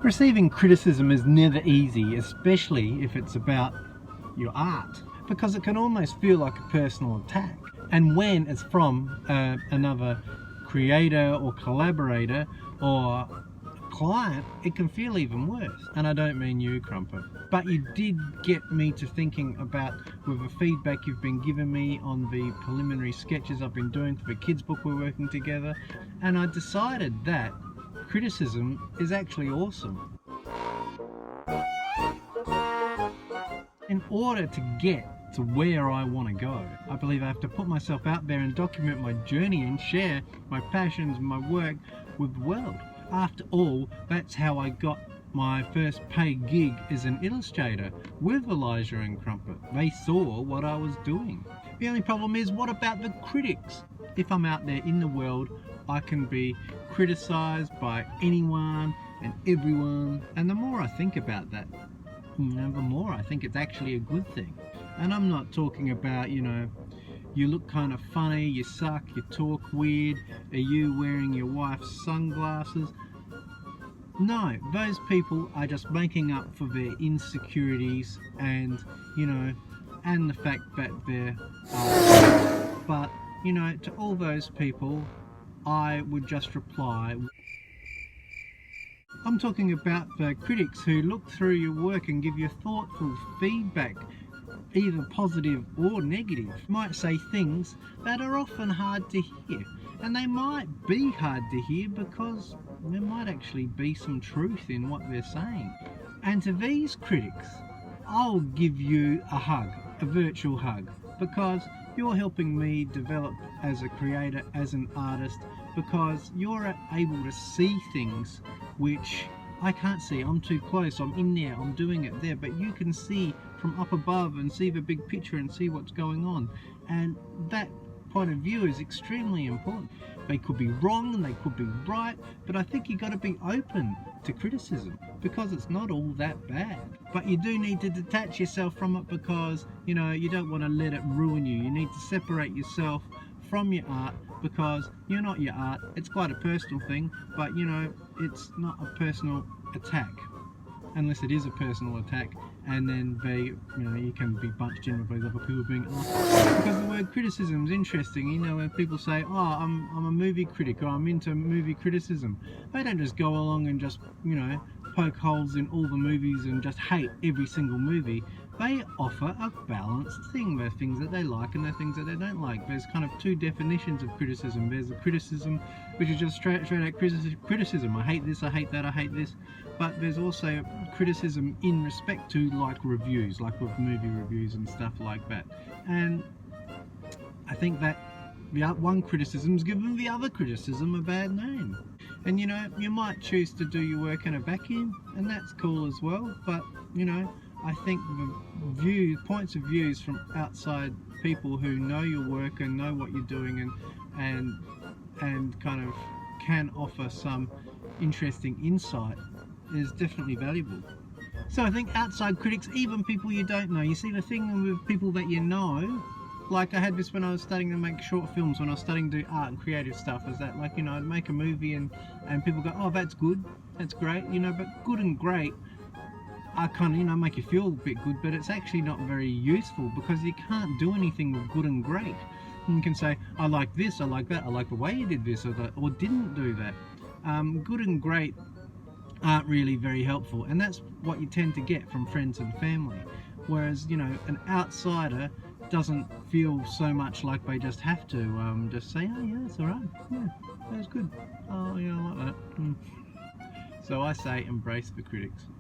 Receiving criticism is never easy, especially if it's about your art, because it can almost feel like a personal attack. And when it's from another creator or collaborator or client, it can feel even worse. And I don't mean you, Crumpet, but you did get me to thinking about with the feedback you've been giving me on the preliminary sketches I've been doing for the kids book we're working together, and I decided that criticism is actually awesome. In order to get to where I want to go, I believe I have to put myself out there and document my journey and share my passions and my work with the world. After all, that's how I got my first paid gig as an illustrator with Elijah and Crumpet. They saw what I was doing. The only problem is, what about the critics? If I'm out there in the world, I can be criticised by anyone and everyone, and the more I think about that, the more I think it's actually a good thing. And I'm not talking about, you look kind of funny, you suck, you talk weird, are you wearing your wife's sunglasses? No, those people are just making up for their insecurities and, and the fact that they're but, to all those people, I would just reply, I'm talking about the critics who look through your work and give you thoughtful feedback, either positive or negative. Might say things that are often hard to hear, and they might be hard to hear because there might actually be some truth in what they're saying. And to these critics, I'll give you a hug, a virtual hug, because you're helping me develop as a creator, as an artist, because you're able to see things which I can't see. I'm too close, I'm in there, I'm doing it there, but you can see from up above and see the big picture and see what's going on. And that point of view is extremely important. They could be wrong and they could be right, but I think you've got to be open to criticism because it's not all that bad. But you do need to detach yourself from it because, you don't want to let it ruin you. You need to separate yourself from your art because you're not your art. It's quite a personal thing, but it's not a personal attack. Unless it is a personal attack, and then you can be bunched in with those other people being awful. Because the word criticism is interesting. When people say, "Oh, I'm a movie critic," or "I'm into movie criticism," they don't just go along and just poke holes in all the movies and just hate every single movie. They offer a balanced thing. There are things that they like and there are things that they don't like. There's kind of two definitions of criticism. There's the criticism which is just straight out criticism. I hate this, I hate that, I hate this. But there's also criticism in respect to reviews, like with movie reviews and stuff like that. And I think that the one criticism's given the other criticism a bad name. And you might choose to do your work in a vacuum, and that's cool as well. But I think the points of views from outside people who know your work and know what you're doing and kind of can offer some interesting insight is definitely valuable. So I think outside critics, even people you don't know, you see the thing with people that you know, like I had this when I was starting to make short films, when I was starting to do art and creative stuff, is that I'd make a movie and people go, "Oh, that's good, that's great," but good and great I kind of make you feel a bit good, but it's actually not very useful because you can't do anything with good and great. And you can say, "I like this, I like that, I like the way you did this," or didn't do that. Good and great aren't really very helpful, and that's what you tend to get from friends and family. Whereas an outsider doesn't feel so much like they just have to just say, "Oh yeah, that's alright, yeah, that's good, oh yeah, I like that." So I say embrace the critics.